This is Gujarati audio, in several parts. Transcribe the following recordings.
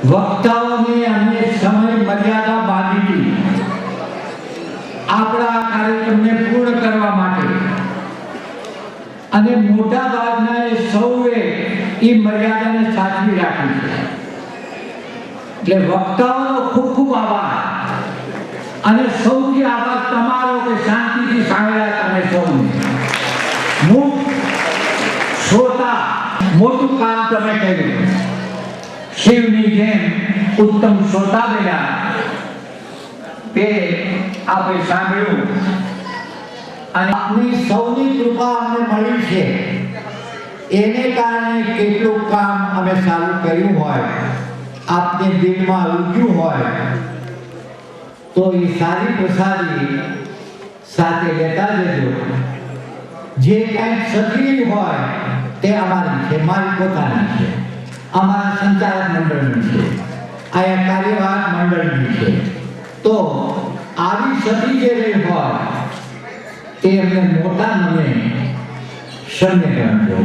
વક્તાઓને અમે સમય મર્યાદા બાંધી હતી આપણા કાર્યક્રમને પૂર્ણ કરવા માટે, અને મોટા ભાગના એ સૌએ એ મર્યાદાને સાચવી રાખી છે. એટલે વક્તાઓનો ખૂબ ખૂબ આભાર, અને સૌથી આભાર તમારો કે શાંતિથી સાંભળ્યા તમે સૌને. મૂક શ્રોતા મોટું કામ તમે કર્યું. શિવની જેમ ઉત્તમ શ્રોતા બન્યા તે આપણે સાંભળ્યું, અને આપની સૌની કૃપા અમને મળી છે. એને કારણે કેટલું કામ અમે સારું કર્યું હોય, આપને દિલમાં ઉગ્યું હોય, તો એ સારી પ્રસાદી સાથે લેતા જજો. જે કંઈક સક્રિય હોય તે અમારી છે, મારી પોતાની છે, અમારા સંચાલક મંડળની છે, આયા કાર્યવાહક મંડળની છે. તો આવી સતી જે રહી હોય તે અમને મોટા મને શરણે કરજો.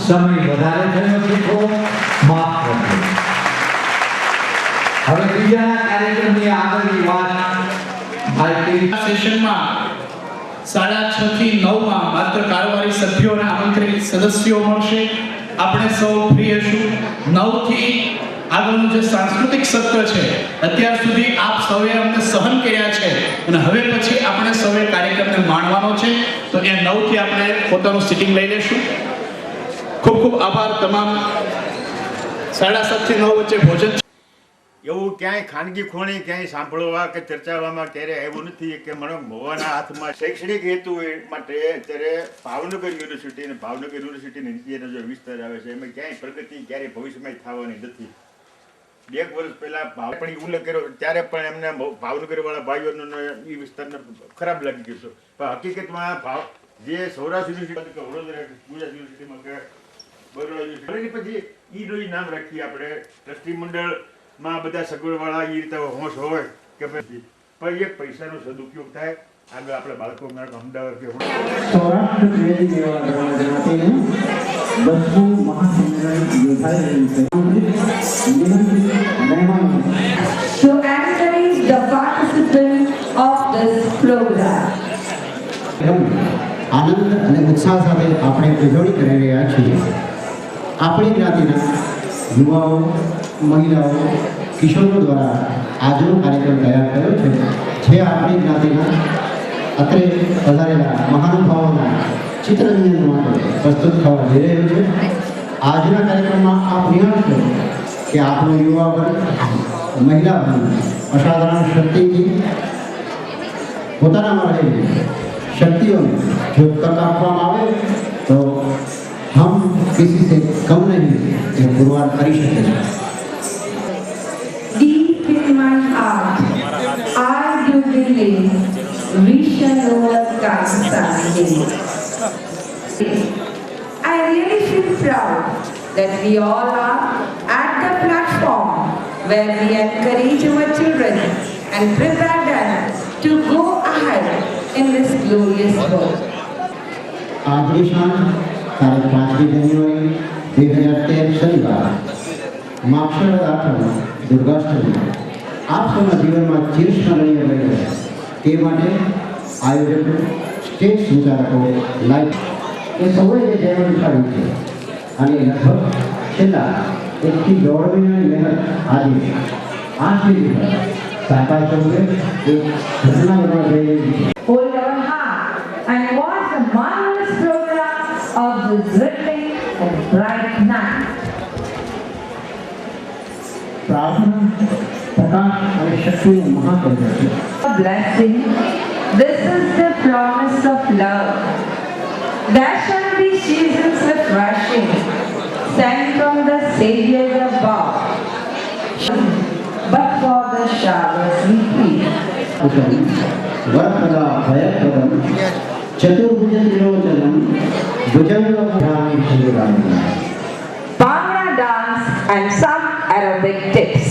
સમય વધારે થયો છે તો માફ કરજો. હવે બીજા કાર્યક્રમની આગળની વાત સેશનમાં 6:30 થી 9 માત્ર કારોબારી સભ્યોના આમંત્રિત સદસ્યો મળશે. આપણે સૌ ફ્રી હશું. 9 થી આગળનું જે સાંસ્કૃતિક સત્ર છે, અત્યાર સુધી આપ સૌએ અમને સહન કર્યા છે, અને હવે પછી આપણે સૌએ કાર્યક્રમને માણવાનો છે. તો એ 9 થી આપણે પોતાનું સિટિંગ લઈ લેશું. ખૂબ ખૂબ આભાર તમામ. 7:30 થી 9 વચ્ચે ભોજન. એવું ક્યાંય ખાનગી ખૂણે ક્યાંય સાંભળવા કે ચર્ચાવામાં ક્યારે એવું નથી કે મને મોવાના હાથમાં શૈક્ષણિક હેતુ માટે અત્યારે ભાવનગર યુનિવર્સિટી અને ભાવનગર યુનિવર્સિટીની નીચેનો જે વિસ્તાર આવે છે એમાં ક્યાંય પ્રગતિ ક્યારેય ભવિષ્યમાં થવાની નથી. 2 વર્ષ પહેલા પણ ઉલ્લેખ કર્યો ત્યારે પણ એમને ભાવનગર વાળા ભાઈઓનો એ વિસ્તારને ખરાબ લાગી ગયો છે. પણ હકીકતમાં જે સૌરાષ્ટ્ર યુનિવર્સિટી કે વડોદરા ગુજરાત યુનિવર્સિટીમાં કે બરોડા યુનિવર્સિટી પછી ઈનું નામ રાખીએ આપણે. ટ્રસ્ટી મંડળમાં બધા સગવડવાળા એ રીતે હોશ હોય કે પછી પણ એક પૈસાનો સદુપયોગ થાય. આગળ આપણે બાળકો અમદાવાદ કે સૌરાષ્ટ્ર ક્રેડિટ એવા માટેનું બધું મહાસંમેલન યોજાઈ રહ્યું છે. To encourage the participants of this program. આનંદ અને ઉત્સાહ સાથે આપણે ઉજવણી કરી રહ્યા છીએ. આપણી જ્ઞાતિના યુવાઓ, મહિલાઓ, કિશોરો દ્વારા આજનો કાર્યક્રમ તૈયાર કર્યો છે, જે આપણી જ્ઞાતિના અત્રે પધારેલા મહાનુભાવોના ચિત્રરંજન માટે પ્રસ્તુત થવા જઈ રહ્યો છે. આજના કાર્યક્રમમાં આપ નિહાળશો કે આપણો યુવા વર્ગ, મહિલા વર્ગ અસાધારણ શક્તિથી પોતાનામાં રહેલી शक्तियों में जो तक આપવામાં આવે તો हम किसी से कम नहीं ये पुरवार કરી શકે છે. Deep in my heart, I do believe we shall overcome someday. I really feel proud that we all are at the platform where we encourage our children and prepare them to go ahead in this glorious work. આજની શાન તારીખ 5મી જાન્યુઆરી 2013 શનિવાર માક્ષર 8 દુર્ગાષ્ટમી આપ સૌના જીવનમાં ચિરસ્મરણીય બની રહે તે માટે આયોજક, સ્ટેજ સંચાલકો, લાઈવ એ સૌએ જે જયમન ઉઠાવી છે, અને લગભગ છેલ્લા 1 થી 1.5 મહિનાની મહેનત આજે આ સ્ટેજ પર સાકાર થશે. એક ઘટના બનવા જઈ રહી છે. Hold your heart and watch the marvelous program of this ripping and bright night. પ્રાર્થના, પ્રકાશ અને શક્તિનું મહાકેન્દ્ર છે. A blessing, this is the promise of love. There shall be seasons refreshing, sent from the Savior above. But for the showers we feel. वरप्रदा भयप्रदं चतुर्भुज त्रिलोचनं भुजंगभूषाणि शरीराणि. Bhangra dance and some aerobic tips.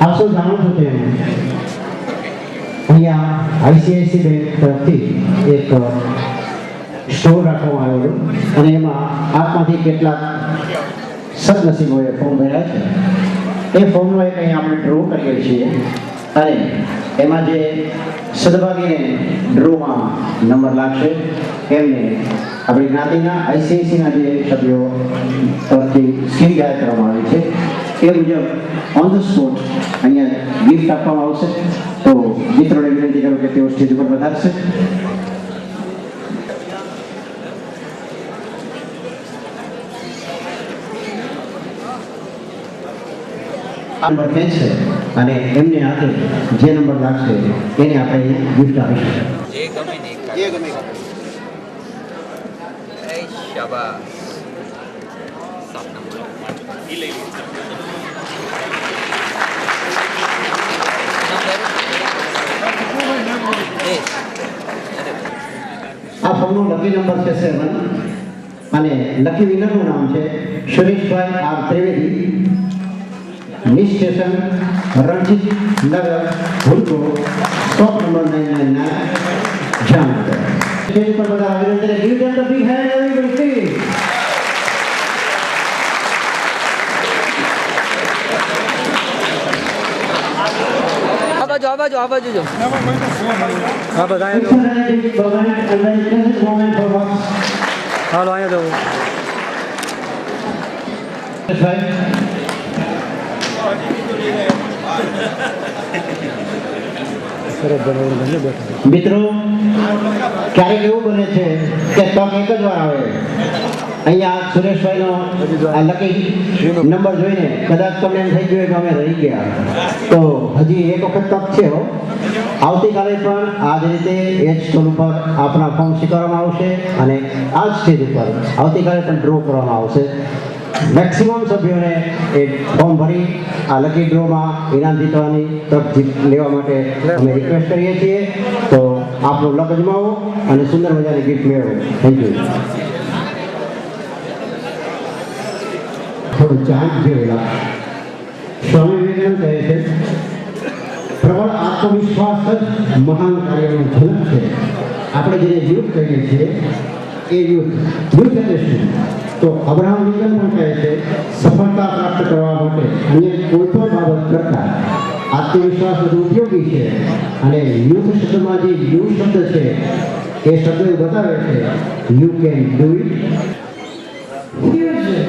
આપ સૌ જાણો છો તેમ અહીંયા આઈસીઆઈસી બેંક તરફથી એક સ્ટોર રાખવામાં આવેલો અને એમાં આપમાંથી કેટલાક સદનસીબોએ ફોર્મ ભર્યા છે. એ ફોર્મનો એક અહીં આપણે ડ્રો કરીએ છીએ અને એમાં જે સદભાગીને ડ્રોમાં નંબર લાગશે એમને આપણી જ્ઞાતિના આઈસીઆઈસીના જે સભ્યો તરફથી સ્કીમ જાહેર કરવામાં આવી છે એ મુજબ ઓન ધ સ્પોટ અહીંયા ગિફ્ટ આપવામાં આવશે. તો મિત્રોને વિનંતી કરું કે તેઓ સ્ટેજ ઉપર વધારશે. નંબર ખેંચશે અને એમને હાથે જે નંબર લાગશે એને આપણે ગિફ્ટ આપીશું. જે ગમે એ શાબાશ આ ફોનનો લકી નંબર છે 7 અને લકી વિનરનું નામ છે સુરેશભાઈ આર ત્રિવેદી, મિસ સ્ટેશન રણજીત નગર ભૂલકો, સ્ટોપ નંબર 999 જામનગર. સ્ટેજ પર બધા અભિનંદન. Give them the big hand everybody please. આ બાજુ જો હા બધા હાલો અહીંયા જવું. મિત્રો, ક્યારેક એવું બને છે કે તક એક જ વાર આવે. અહીંયા સુરેશભાઈનો આ લકી નંબર જોઈને કદાચ તમને એમ થઈ ગયું કે અમે રહી ગયા, તો હજી એક વખત તક છે હો. આવતીકાલે પણ આ જ રીતે એ જ સ્ટોલ ઉપર આપણા ફોર્મ સ્વીકારવામાં આવશે અને આ જ સ્ટેજ ઉપર આવતીકાલે પણ ડ્રો કરવામાં આવશે. મેક્સિમમ સભ્યોને એ ફોર્મ ભરી આ લકી ડ્રોમાં ઇનામ જીતવાની તક લેવા માટે અમે રિક્વેસ્ટ કરીએ છીએ. તો આપનો લક અજમાવો અને સુંદર મજાની ગિફ્ટ મેળવો. Thank you. થોડું ચાંદ જેવેલા સ્વામી વિવેકાનંદ કહે છે, પ્રબળ આત્મવિશ્વાસ જ મહાન કાર્યનું ઝલક છે. આપણે જેને યુથ કહીએ છીએ એ યુથ એટલે શું? તો અબ્રાહમ લિંકન પણ કહે છે, સફળતા પ્રાપ્ત કરવા માટે અન્ય કોઈ પણ બાબત કરતા આત્મવિશ્વાસ વધુ ઉપયોગી છે. અને યુથ શબ્દમાં જે યુ શબ્દ છે એ શબ્દ એવું બતાવે છે, you can do it. Fusion.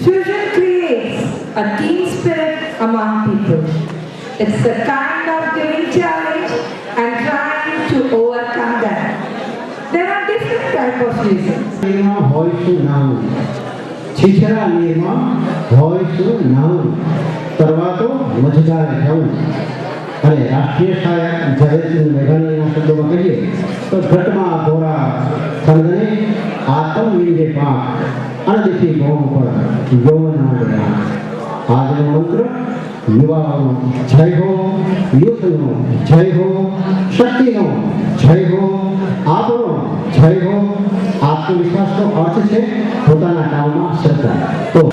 Fusion creates a team spirit among people. It's the kind of giving challenge and trying to overcome that. There are different types of fusion. નીરમાં હોય શું નામ, છીછરા નીરમાં હોય શું નામ, તરવા તો મજદાર જવું. અને રાષ્ટ્રીય શાયર ઝવેરચંદ મેઘાણીના શબ્દોમાં કહીએ તો ઘટમાં ઘોડા ખંડને આતમ વિંદે પાક અણદેખી ભોમ પર યૌવન માંડ્યા. આજનો મંત્ર યુવાઓનો જય હો, યુથનો જય હો, શક્તિનો જય હો, આપણો જય હો. આત્મવિશ્વાસનો અર્થ છે પોતાના કામમાં શ્રદ્ધા. તો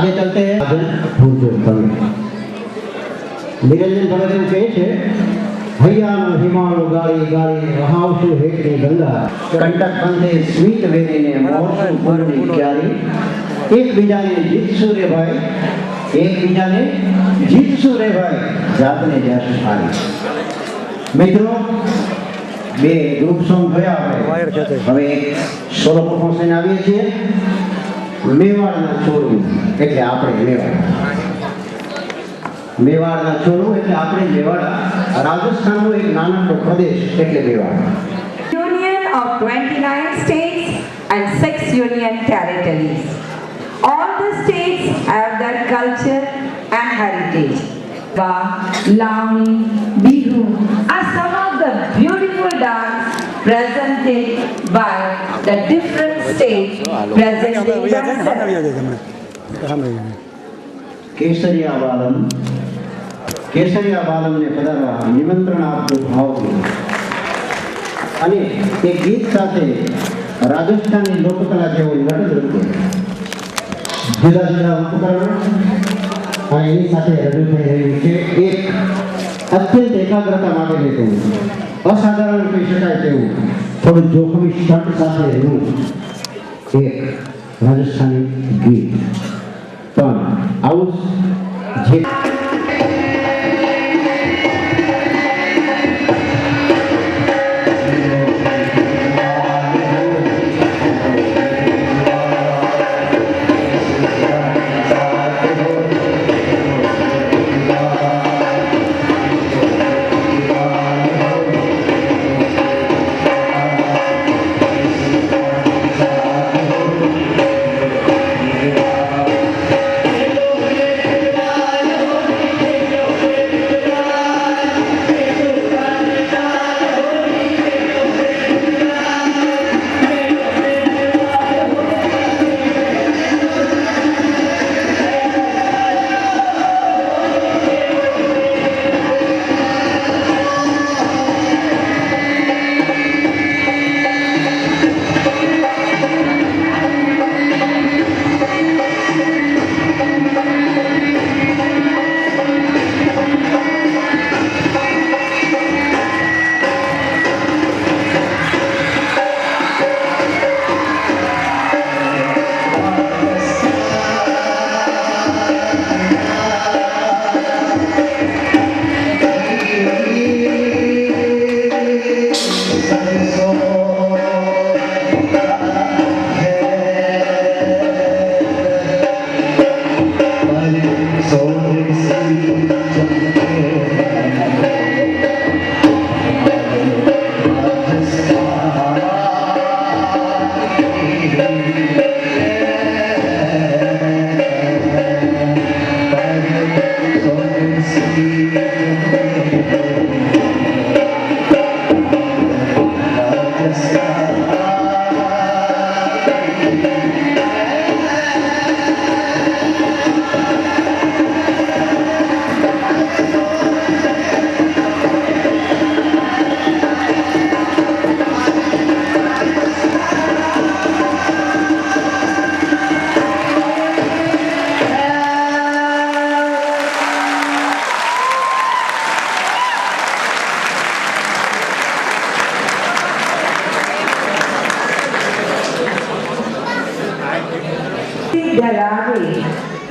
आगे चलते हैं भूलचूक भगत निरंजन भगत એવું કહે છે હૈયાનો હિમાળો ગાળી ગાળી વહાવશું હેઠની ગંગા કંટક બંધે સ્મિત વેરીને મોરશું પૂરની ક્યારી એકબીજાને જીતશું રે ભાઈ એકબીજાને જીતશું રે ભાઈ જાતને જાશું હારી મિત્રો બે ગ્રુપ સોંગ જોયા આપણે હવે સોલો પરફોર્મન્સ આવીએ છીએ મેવાડના છોડવું એટલે આપણે મેવાડના છોડવું એટલે આપણે મેવાડા રાજસ્થાનનો એક નાનકડો પ્રદેશ એટલે Mewar Union of 29 states and 6 union territories. All the states have their culture and heritage. Ba, Lavani, Bihu are some of the beautiful dance presented by the different states presenting themselves. કેસરિયા બાલમને પધારવા નિમંત્રણ આપતું ભાવથી અને તે ગીત સાથે રાજસ્થાનની લોકકલા જેવું નટનૃત્ય જુદા જુદા ઉપકરણો અને એની સાથે રજૂ થઈ રહ્યું છે એક અત્યંત એકાગ્રતા માટેની તેવું અસાધારણ કહી શકાય તેવું થોડું જોખમી શર્ટ સાથે રહેવું એક રાજસ્થાની ગીત પણ આવું જે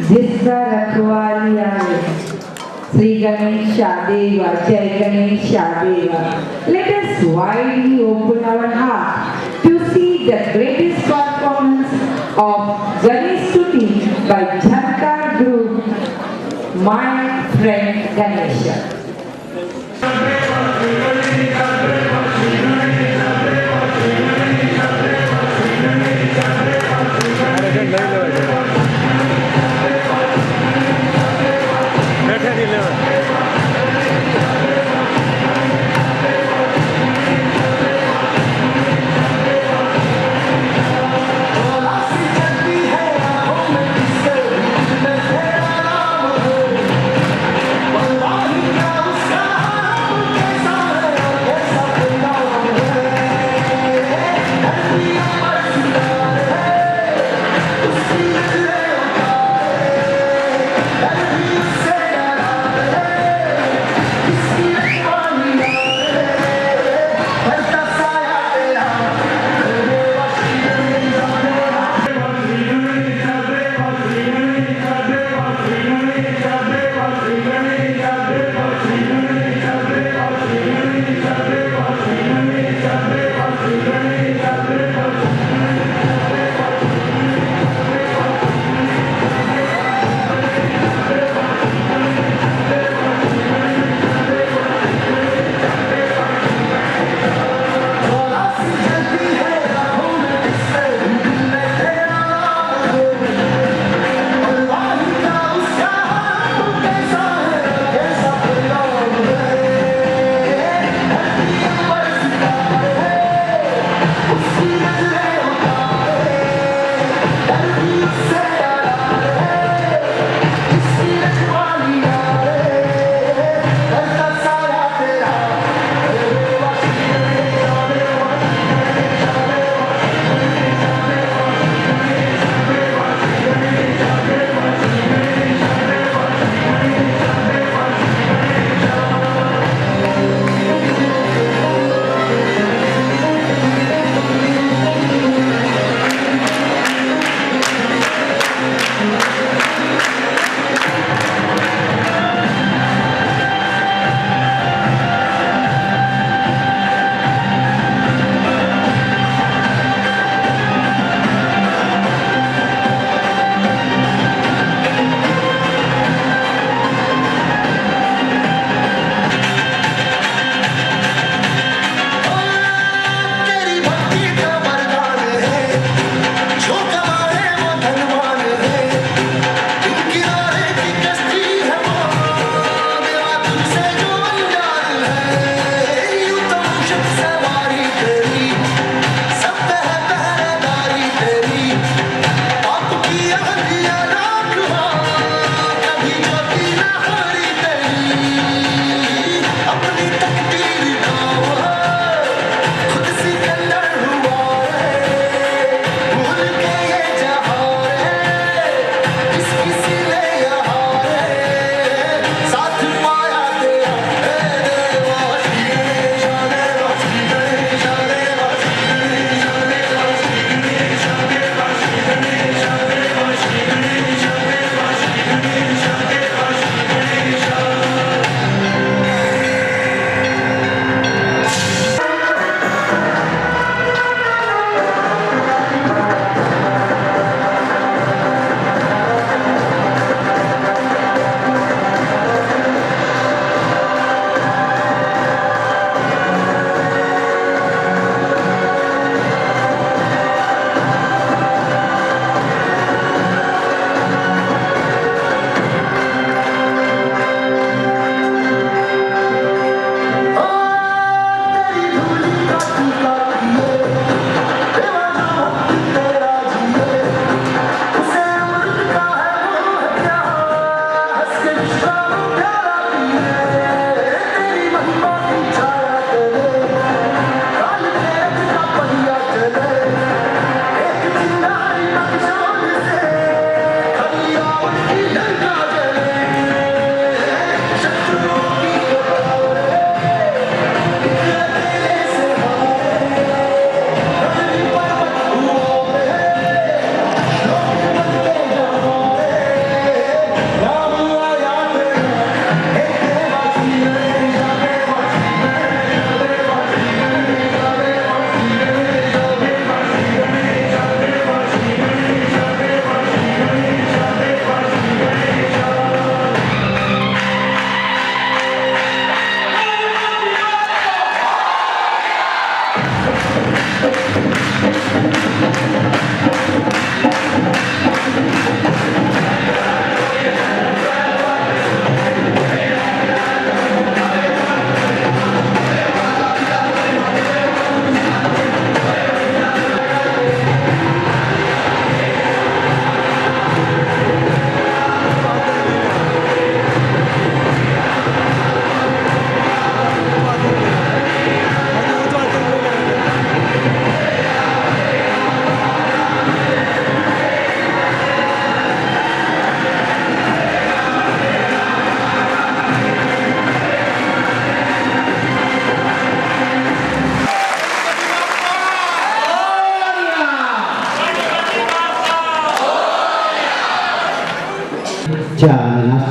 जिसका रखवाली आवे श्री गणेश देवा जय गणेश देवा. Let us widely open our heart to see the greatest performance of Ganesh Stuti by Jhankar Group, My Friend Ganesha.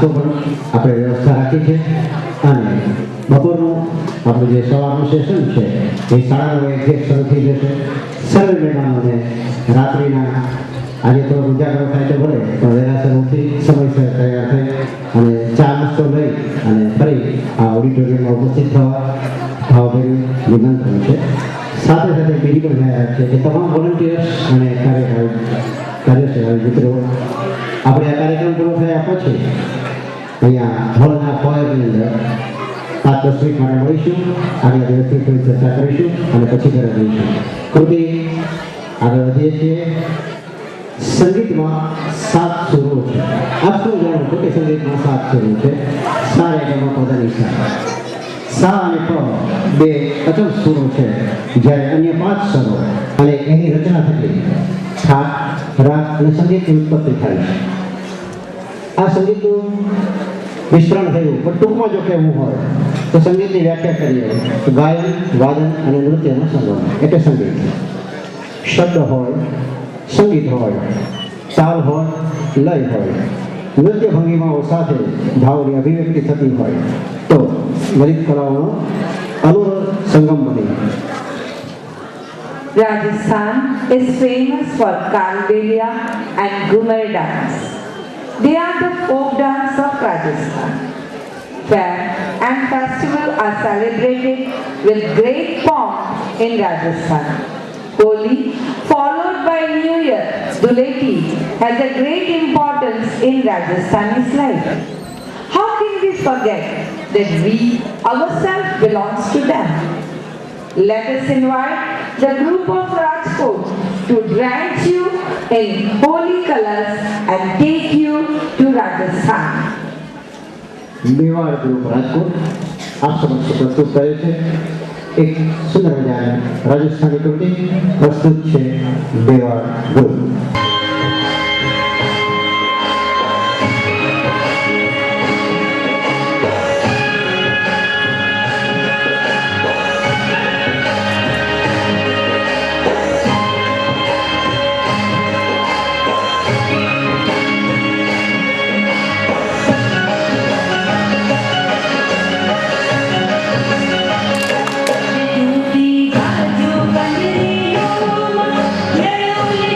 નાસ્તો પણ આપણે વ્યવસ્થા રાખી છે અને બપોરનું આપણું જે સવારનું સેશન છે એ 9:30 શરૂ થઈ જશે. સર્વે મહેમાનોને રાત્રિના આજે તો ઉજાગરો થાય તો ભલે પણ વહેલાસર ઉઠી સમયસર તૈયાર થઈ અને ચા નાસ્તો લઈ અને ફરી આ ઓડિટોરિયમમાં ઉપસ્થિત થવા ભાવભર્યું નિમંત્રણ છે. સાથે સાથે બીજી પણ જાહેરાત છે કે તમામ વોલન્ટિયર્સ અને કાર્યસેવા મિત્રો આપણે આ કાર્યક્રમ પૂરો થયા પછી અહીંયા હોલના ફોયરની અંદર 5-10 મિનિટ માટે મળીશું. આગળ દિવસની થોડી ચર્ચા કરીશું અને પછી ઘરે જઈશું. કૃતિ આગળ વધીએ છીએ. સંગીતમાં 7 સુરો છે. આપ શું જાણો છો કે સંગીતમાં 7 સુરો છે? સા રે ગ મ પ ધ ની સા. સા અને પ બે અચલ સુરો છે, જ્યારે અન્ય 5 સ્વરો અને એની રચના થતી થાક, રાગ અને સંગીતની ઉત્પત્તિ થાય છે. આ સંગીતનું મિશ્રણ થયું, પણ ટૂંકમાં જો કહેવું હોય તો સંગીતની વ્યાખ્યા કરીએ તો ગાયન, વાદન અને નૃત્યનો સંગમ એટલે સંગીત. શબ્દ હોય, સંગીત હોય, તાલ હોય, લય હોય, નૃત્ય ભંગીમાઓ સાથે ભાવની અભિવ્યક્તિ થતી હોય તો વિવિધ કલાઓનો અનુરૂપ સંગમ બને. Rajasthan is famous for Kalbelia and Ghumar dance. They are the folk dance of Rajasthan. Fair and festival are celebrated with great pomp in Rajasthan. Holi, followed by New Year, Dhuleti, has a great importance in Rajasthani's life. How can we forget that we ourselves belongs to them? Let us invite the group of Rajkot to drench you in holy colors and take you to Rajasthan. Mewar group Rajkot આપ સમક્ષ પ્રસ્તુત કરે છે એક સુંદર મજાની રાજસ્થાની કૃતિ. પ્રસ્તુત છે Mewar group. Gajo, Bandri, Oma, Yayuli,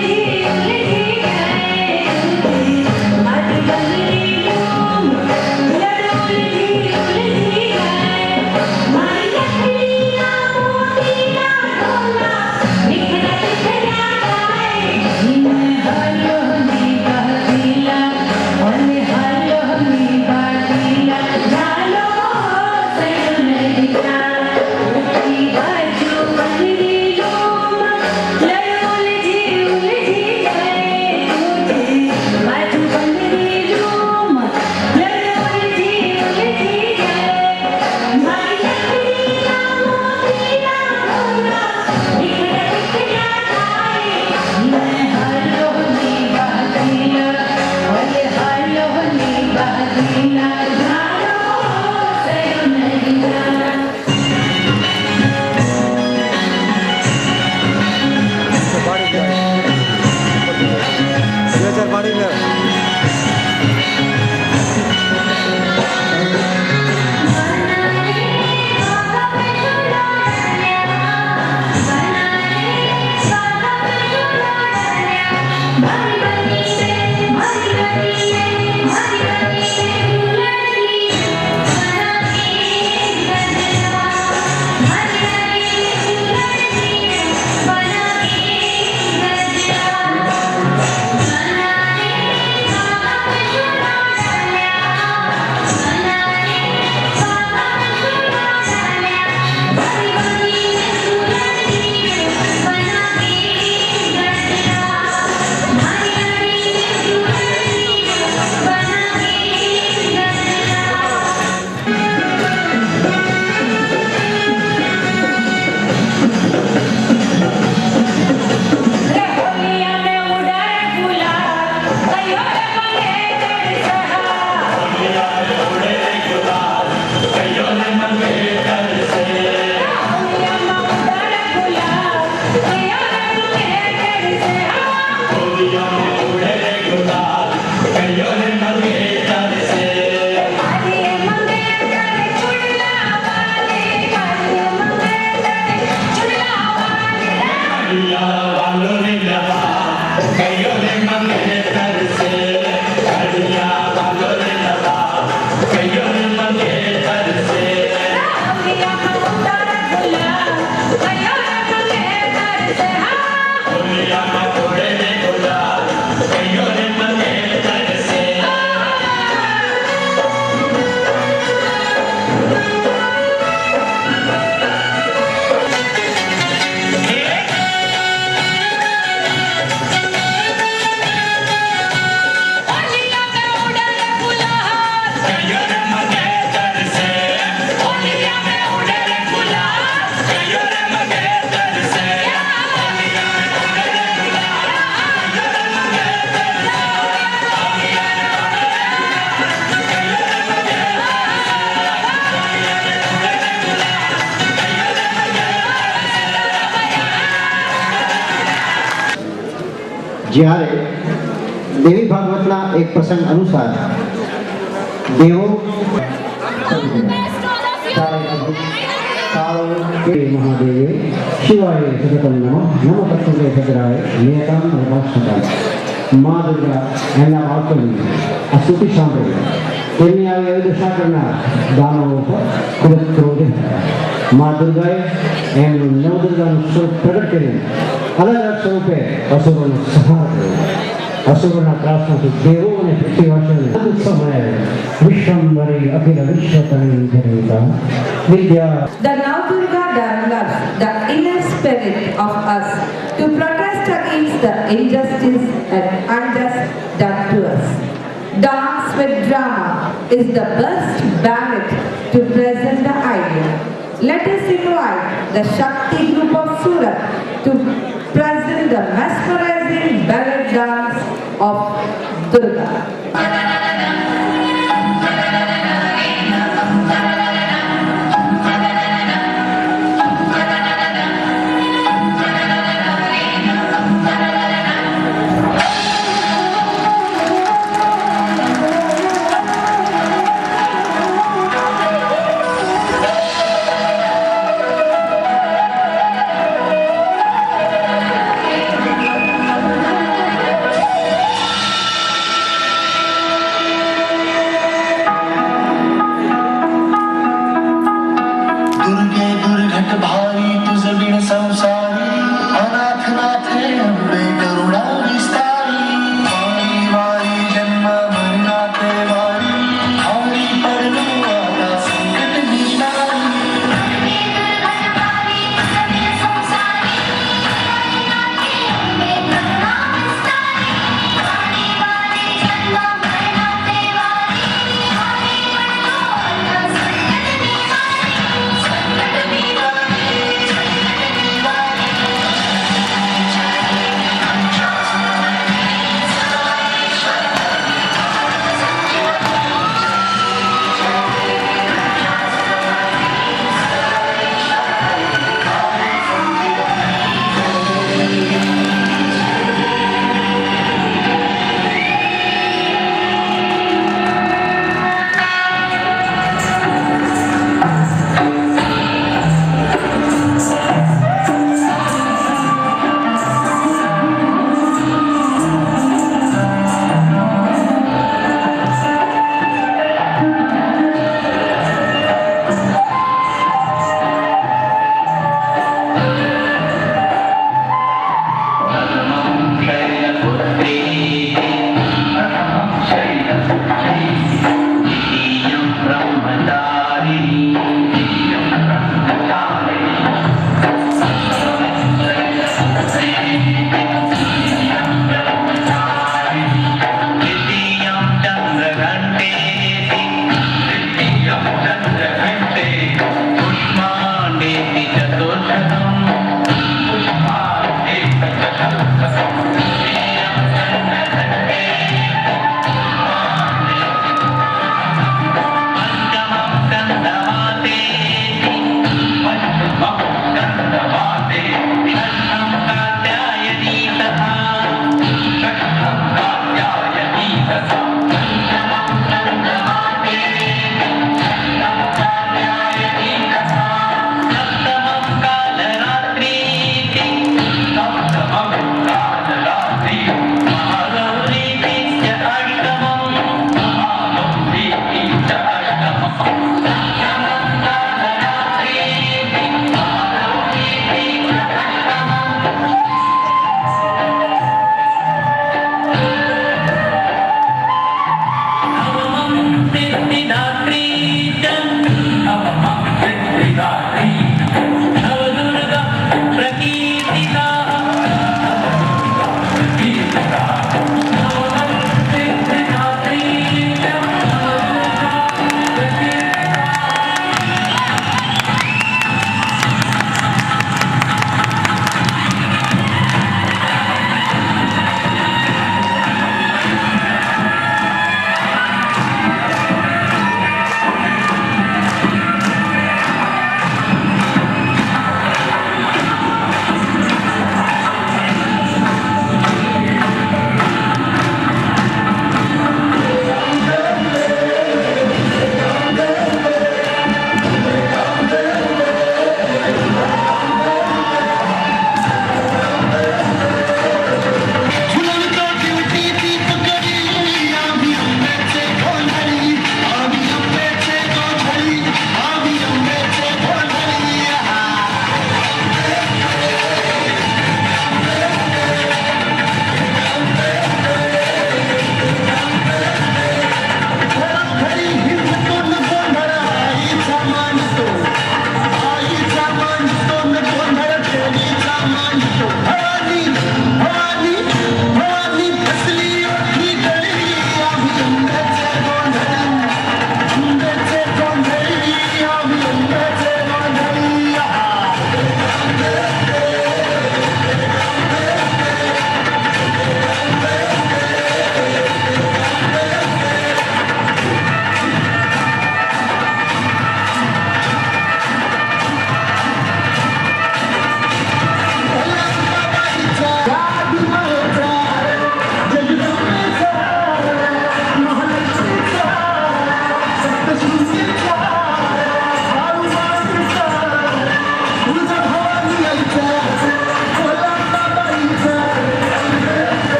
જ્યારે દેવી ભાગવતના એક પ્રસંગ અનુસાર દેવો મહાદેવે શિવાય સતતમ નમઃ તત્વે ભદ્રાય નિયતમ નમઃ મા દુર્ગા એમના બાળકોની આ સ્તુતિ સાંભળી તેમની આવી અવિદશા કરનાર દાનવો ઉપર ખૂબ જ ક્રોધ હતા. મા દુર્ગાએ એમનું નવદુર્ગાનું સ્વરૂપ પ્રગટ કરીને અલગ અલગ સ્વરૂપે અસુરોનો સંહાર કર્યો. અસુરોના ત્રાસમાંથી દેવો અને પૃથ્વીવાસીઓને ઉત્સવ મનાવ્યો. વિશ્વંભરી અખિલ વિશ્વતની જનતા વિદ્યા. The Navdurga Darangas, the inner spirit of us, to protest against the injustice and unjust done to us. Dance with drama is the best ballet to present the idea. Let us invite the Shakti group of Surat to present the mesmerizing ballet dance of Durga.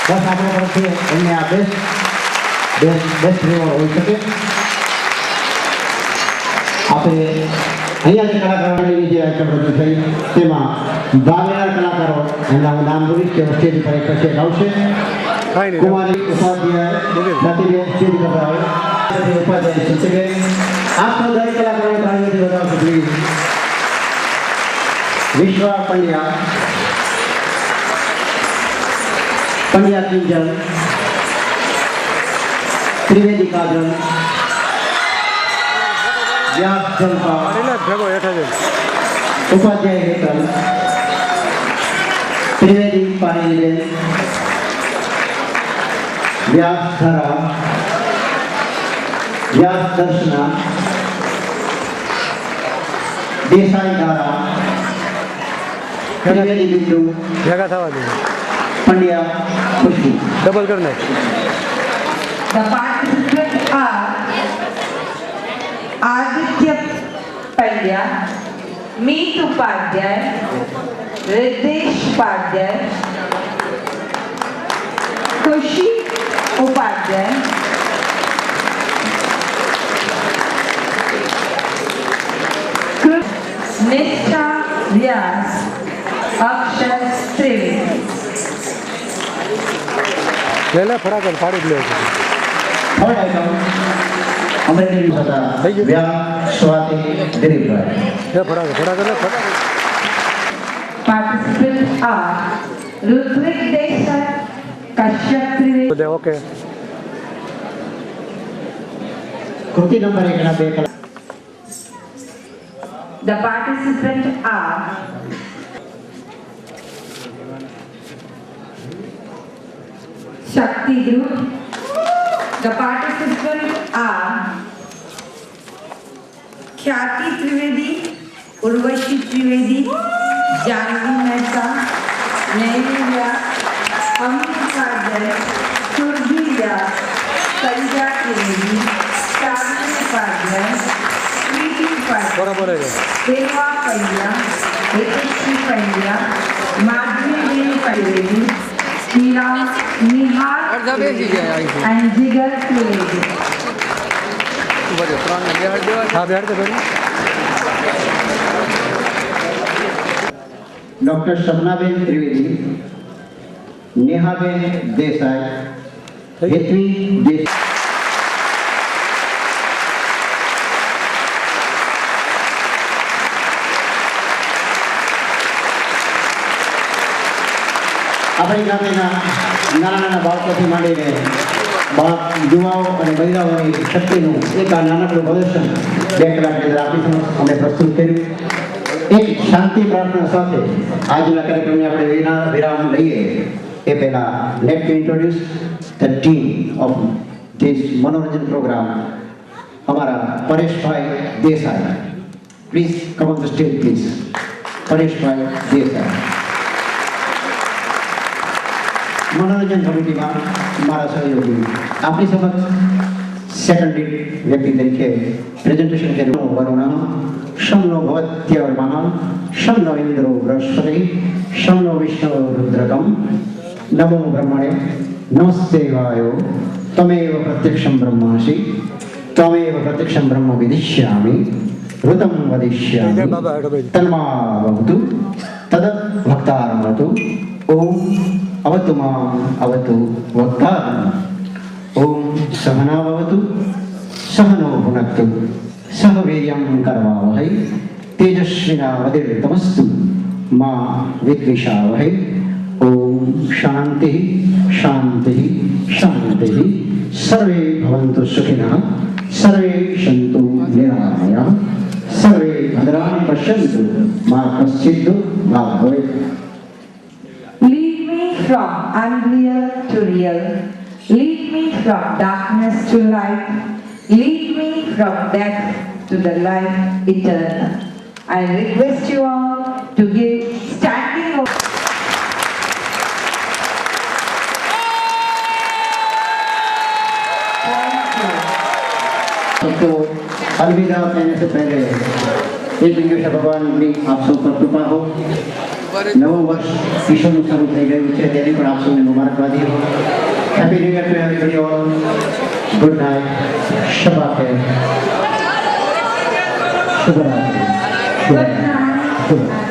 બસ આપણા તરફથી એમને આ બેસ્ટ રિવોર્ડ હોઈ શકે. આપણે અહીંયા જે કલાકારોની જે આઈટમ રજૂ થઈ તેમાં ભાગ લેનાર કલાકારો એમના હું નામ બોલીશ કે સ્ટેજ પર એક પછી એક આવશે. કુમારી ઉપાધ્યાય જાતિબેન સ્ટેજ પર આવે. ઉપાધ્યાય શિક્ષકે આપ સૌ દરેક કલાકારોને તાળીઓથી વધાવશો પ્લીઝ. વિશ્વા પંડ્યા કિંજલ, ત્રિવેદી કાજલ, વ્યાસ ચંપા, ઉપાધ્યાય હેતલ, ત્રિવેદી પાણીબેન, વ્યાસ ધરા, વ્યાસ દર્શના, દેસાઈ દારા, ત્રિવેદી બિંદુ, ભેગા થવા દે, પંડ્યા ખુશ્બુ. ડબલ કર નાખ. The participants are Aditya Pandya, Meet Upadhyay, Riddhesh Upadhyay, Khushi Upadhyay, Nishtha Vyas, Akshay Trivedi. લે ફટાકડ ફાડી જ લે. થર્ડ આઈટમ અમરેલી હતા વ્યાસ સ્વાતિ દિલીપભાઈ. ફટાકડ. Participants are Rudrik Desai, Kashyap Trivedi. Okay. Kriti number 1 ના 2 કલાક. The participants are Shakti Group. The participants are Khyati Trivedi, Urvashi Trivedi, Janvi Mehta, Naini Vyas, Amit Upadhyay, Surabhi Vyas, Sanjay Trivedi, Shavini Upadhyay, Sweeti Upadhyay, બરાબર છે. Deva Pandya, Ekashri Pandya, Madhuri Trivedi, Nihal and Jigar Trivedi. હા બેહાડ દે ભાઈ. ડોક્ટર શબનાબેન ત્રિવેદી, નેહાબેન દેસાઈ, હેતવી દેસાઈ. આપણી ગામના નાના બાળકોથી માંડીને યુવાઓ અને મહિલાઓની શક્તિનું એક આ નાનકડું પ્રદર્શન 2 કલાકની અંદર આપણી સમક્ષ અમે પ્રસ્તુત કર્યું. એક શાંતિ પ્રાર્થના સાથે આજના કાર્યક્રમને આપણે વિરામ લઈએ એ પહેલા let me introduce the team of this મનોરંજન પ્રોગ્રામ. અમારા Pareshbhai Desai, please come on the stage please. Pareshbhai Desai મનોરંજન કમિટીમાં મારા સહયોગી. આપણી સમક્ષ સેકન્ડ વ્યક્તિ તરીકે પ્રેઝન્ટેશન કર્યું. વરુણઃ શમનો ભવત્યર્મઃ શમનો ઇન્દ્રો બૃહસ્પતિ શમનો વિષ્ણુ રુદ્રકમ નમો બ્રહ્મણે નમસ્તે વાયો ત્વમેવ પ્રત્યક્ષમ બ્રહ્માસિ ત્વમેવ પ્રત્યક્ષમ બ્રહ્મ વિદિષ્યામિ ઋતમ વદિષ્યામિ તન્મા ભવતુ તદ ભક્તારમતુ. ઓમ અવતુ મામ અવતુ વક્તારમ. ઓમ સહના ભવતુ સહનો ભુનક્તુ સહ વીર્યં કરવાવહૈ તેજસ્વિનાવતીર્તમસ્તુ મા વિદ્વિષાવહૈ. ઓમ શાંતિ શાંતિ શાંતિ. સર્વે ભવन्तु સુખિનઃ સર્વે સन्तु નિરામયાः સર્વે ભદ્રાણિ પશ્યन्तુ મા કશ્ચિत् દુઃખભાગ્ ભવેत्. Lead me from unreal to real. Lead me from darkness to light. Lead me from death to the life eternal. I request you all to give standing ovation. सबको अलविदा कहने से पहले एक भगवान की आप सब पर कृपा हो. નવું વર્ષ ઈશ્વરનું શરૂ થઈ ગયું છે તેની પણ આપ સૌને મુબારકબાદી. Happy new year to everybody all. Good night. શબા ખેર. શુભરાત્રિ. Good night. શુભરાત્રિ.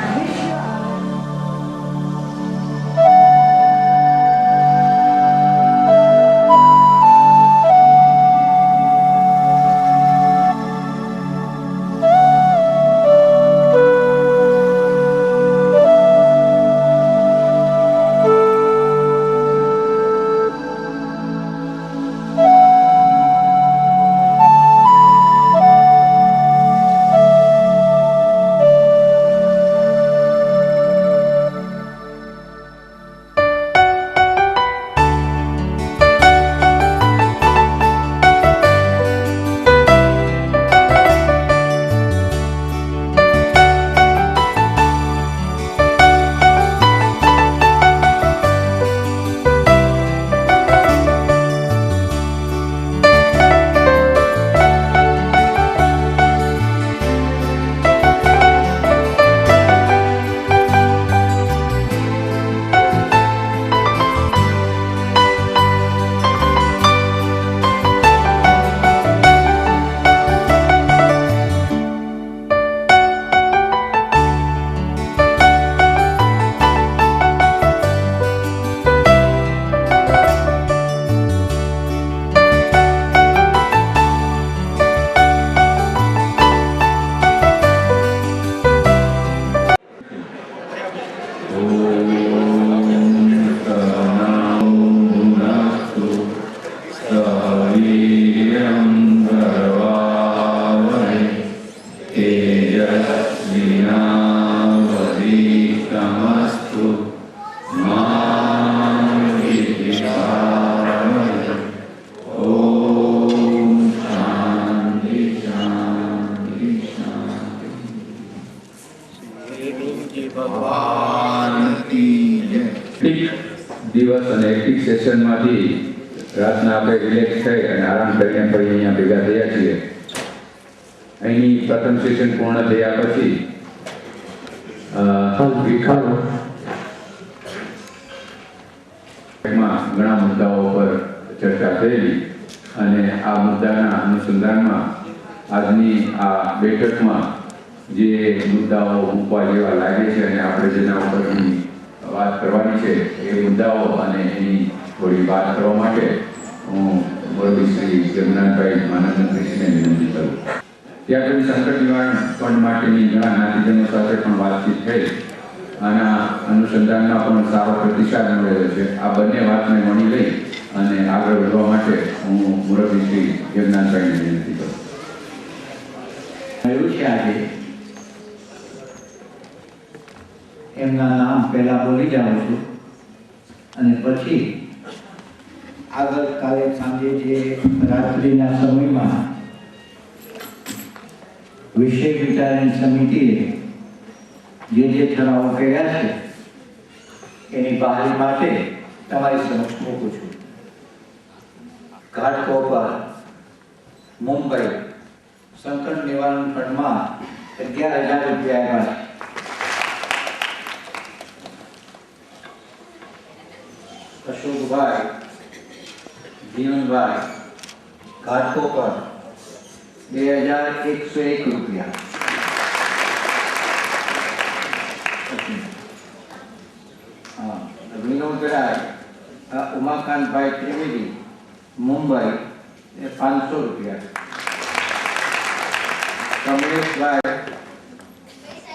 દિવસ અને એક્ટિવ સેશનમાંથી રાતના આપણે રિલેક્સ થઈ અને આરામ કરીને ફરી અહીંયા ભેગા થયા છીએ. અહીંની પ્રથમ સેશન પૂર્ણ થયા પછી ઘણા મુદ્દાઓ પર ચર્ચા થયેલી અને આ મુદ્દાના અનુસંધાનમાં આજની આ બેઠકમાં જે મુદ્દાઓ મૂકવા જેવા લાગે છે અને આપણે જેના ઉપરની વાત કરવાની છે એ મુદ્દાઓ અને એની થોડી વાત કરવા માટે હું મોરબી શ્રી જગન્નાથભાઈ માનંદશ્રીને વિનંતી કરું. ત્યાં પછી સંકટ નિવારણ ફંડ માટેની ઘણા જ્ઞાતિજનો સાથે પણ વાતચીત થઈ. આના અનુસંધાનમાં પણ સારો પ્રતિસાદ મળેલો છે. આ બંને વાતને મળી લઈ અને આગળ વધવા માટે હું મોરબી શ્રી જગન્નાથભાઈને વિનંતી કરું. એવું છે આજે એમના નામ પહેલા બોલી જાઉં છું અને પછી આગળ કાલે સાંજે જે રાત્રિના સમયમાં વિષય વિચારણી સમિતિએ જે ઠરાવો કર્યા છે એની બહાર માટે તમારી સમક્ષ મૂકું છું. ઘાટકોપર મુંબઈ સંકટ નિવારણ ફંડમાં 11,000 રૂપિયા આવ્યા. અશોકભાઈ જીવનભાઈ ઘાટકોપર 2,101 રૂપિયા. વિનોદરાય ઉમાકાંતભાઈ ત્રિવેદી મુંબઈ 500 રૂપિયા. કમલેશભાઈ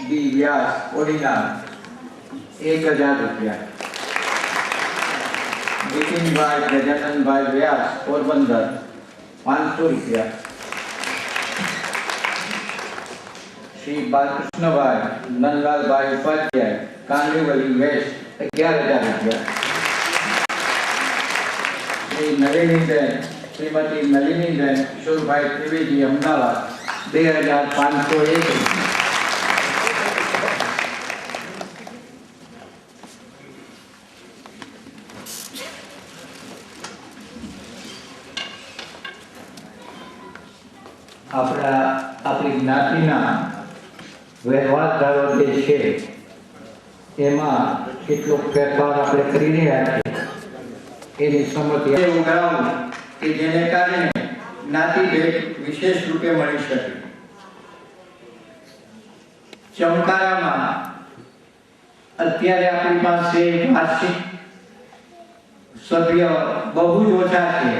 બી વ્યાસ ઓડિના 1,000 રૂપિયા. નીતિનભાઈ ગજાનંદભાઈ વ્યાસ પોરબંદર 500 રૂપિયા. શ્રી બાલકૃષ્ણભાઈ નંદલાલભાઈ ઉપાધ્યાય કાંદીવલી વેસ્ટ 11,000 રૂપિયા. શ્રી નલિનીબેન શ્રીમતી નલિનીબેન કિશોરભાઈ ત્રિવેદી અમદાવાદ 2,501 રૂપિયા. આપણી જ્ઞાતિના વ્યવહારદારો જે છે એમાં કેટલો ફેરફાર આપણે કરી રહ્યા છીએ એની સંમતિ ઉઘરાવું કે જેને કારણે જ્ઞાતિ ભેદ વિશેષ રૂપે મળી શકે. ચમકારામાં અત્યારે આપણી પાસે વાર્ષિક સભ્ય બહુ જ ઓછા છે,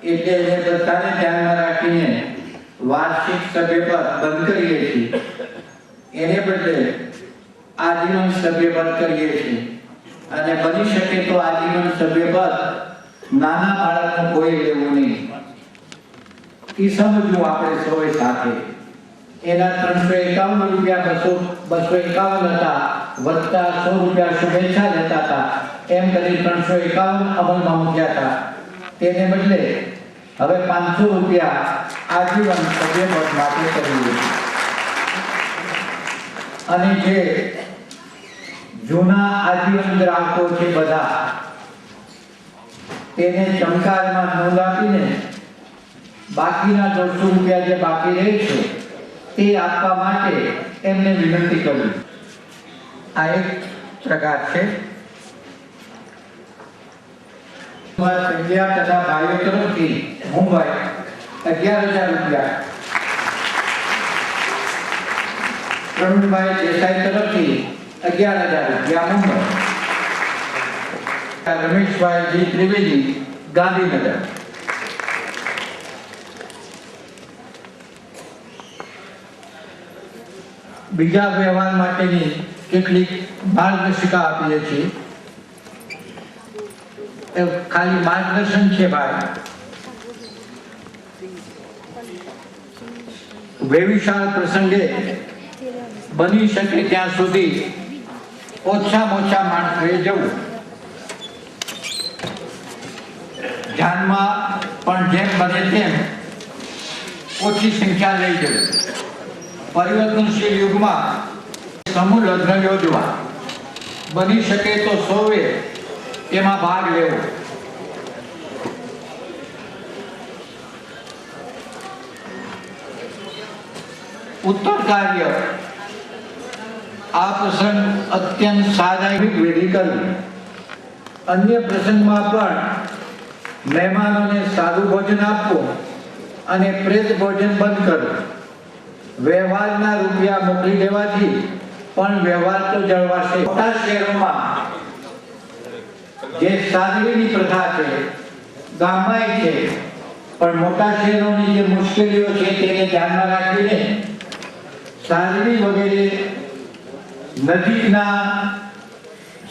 એટલે એને બધાને ધ્યાનમાં રાખીને વાર્ષિક સભ્યપદ બંધ કરીએ છીએ. એને બદલે આજીવન સભ્યપદ કરીએ છીએ અને બની શકે તો આજીવન સભ્યપદ નાના બાળકનું કોઈ લેવું નહીં. એ સમજવું આપણે સૌએ સાથે. એના 351 રૂપિયા 251 હતા, વત્તા 100 રૂપિયા શુભેચ્છા લેતા હતા, એમ કરી 351 અમલમાં મૂક્યા હતા. તેને બદલે હવે 500 રૂપિયા આજીવન સભ્યપદ માટે કરીએ. અને જે જૂના આજીવન ગ્રાહકો છે બધા, તેને ચમકારમાં નોંધ આપીને બાકીના 200 રૂપિયા જે બાકી રહે છે તે આપવા માટે એમને વિનંતી કરી. આ એક પ્રકાર છે. કન્યા તથા ભાઈઓ તરફથી મુંબઈ 11,000 રૂપિયા, પ્રવીણભાઈ દેસાઈ તરફથી 11,000 રૂપિયા મુંબઈ, રમેશભાઈ જી ત્રિવેદી ગાંધીનગર. બીજા વ્યવહાર માટેની કેટલીક માર્ગદર્શિકા આપીએ છીએ. ખાલી માર્ગદર્શન છે ભાઈ. વેવિશાળ પ્રસંગે બની શકે ત્યાં સુધી ઓછામાં ઓછા માણસોએ જવું. ધ્યાનમાં પણ જેમ બને તેમ ઓછી સંખ્યા લઈ જવી. પરિવર્તનશીલ યુગમાં સમૂહ લગ્ન યોજવા. બની શકે તો સૌએ તેમાં ભાગ લેવો. ઉત્તર કાર્ય. આ પ્રસંગ અત્યંત સાદાઈક વિધિ કરવી. અન્ય પ્રસંગમાં પણ મહેમાનોને સાદું ભોજન આપવું અને પ્રેત ભોજન બંધ કરવું. વ્યવહારના રૂપિયા મોકલી દેવાથી પણ વ્યવહાર તો જળવાશે. મોટા શહેરોમાં જે સાદગીની પ્રથા છે, ગામમાં છે, પણ મોટા શહેરોની જે મુશ્કેલીઓ છે તેને ધ્યાનમાં રાખીને સાદગી વગેરે નજીકના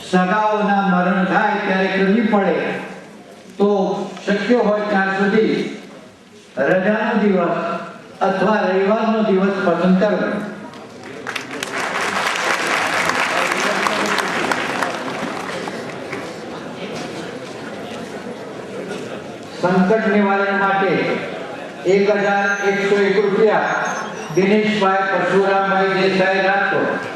સગાઓના મરણ થાય ત્યારે કરવી પડે તો શક્ય હોય ત્યાં સુધી રજાનો દિવસ અથવા રવિવારનો દિવસ પસંદ કરવો. સંકટ નિવારણ માટે 1,101 રૂપિયા દિનેશભાઈ પરશુરામભાઈ દેસાઈ રાજકોટ.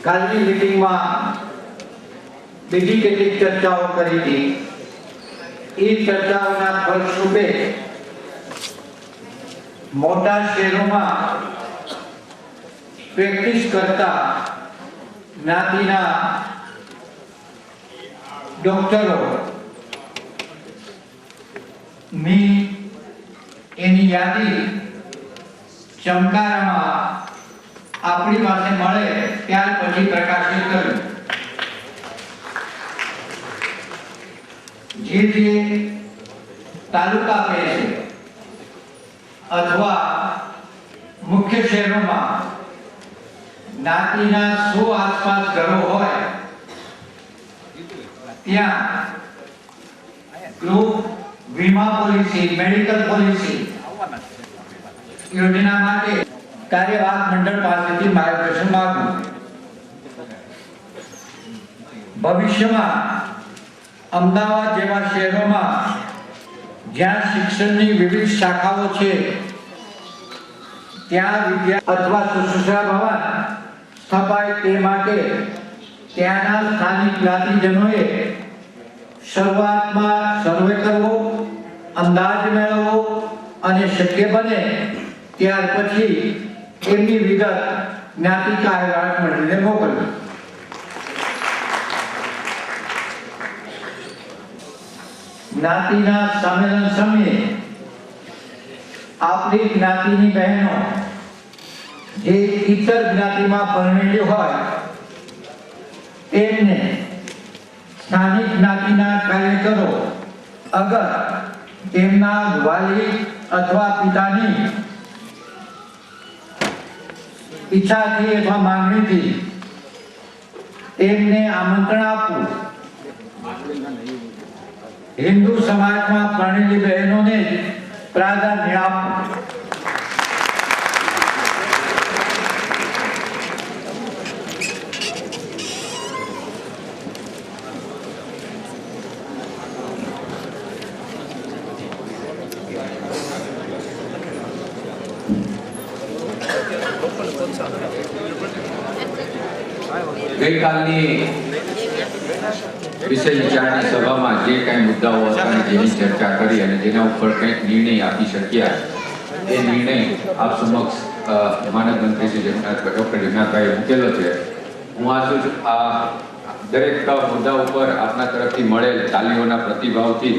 કાલની મીટિંગમાં બીજી કેટલીક ચર્ચાઓ કરી હતી. એ ચર્ચાઓના ફલસ્વરૂપે મોટા શહેરોમાં પ્રેક્ટિસ કરતા જ્ઞાતિના ડોક્ટરો ની એની યાદી ચમકારામાં આપણી પાસે મળે ત્યાર પછી પ્રકાશિત કરવી. જે તાલુકા કહે છે અથવા મુખ્ય શહેરોમાં જ્ઞાતિના 100 આસપાસ ઘરો હોય ત્યાં ગ્રુપ વીમા પોલિસી, મેડિકલ પોલિસી યોજના માટે કાર્યવાહક મંડળ પાસેથી માર્ગદર્શન માંગવું. ભવિષ્યમાં અમદાવાદ જેવા શહેરોમાં જ્યાં શિક્ષણની વિવિધ શાખાઓ છે ત્યાં વિદ્યા અથવા શુશ્રૂષા ભવન સ્થપાય તે માટે ત્યાંના સ્થાનિક જ્ઞાતિજનોએ શરૂઆતમાં સર્વે કરવો, અંદાજ મેળવવો અને શક્ય બને ત્યાર પછી એમની વિગત જ્ઞાતિ કાર્યવાહક મંડળીને મોકલવી. જ્ઞાતિના સંમેલન સમયે આપણી જ્ઞાતિની બહેનો જે ઇતર જ્ઞાતિમાં પરણેલી હોય તેમને સ્થાનિક જ્ઞાતિના કાર્યકરો અગર તેમના વાલી અથવા પિતાની ઈચ્છાથી અથવા માંગણીથી તેમને આમંત્રણ આપવું. હિન્દુ સમાજમાં પરણેલી બહેનોને પ્રાધાન્ય આપવું. ગઈકાલની વિષય વિચારની સભામાં જે કાંઈ મુદ્દાઓ હતા અને જેની ચર્ચા કરી અને જેના ઉપર કંઈક નિર્ણય આપી શક્યા એ નિર્ણય આપ સમક્ષ માનદ મંત્રી શ્રી ડૉક્ટર જગન્નાથભાઈએ મૂકેલો છે. હું આશુ છું આ દરેક મુદ્દા ઉપર આપના તરફથી મળેલ તાલીઓના પ્રતિભાવથી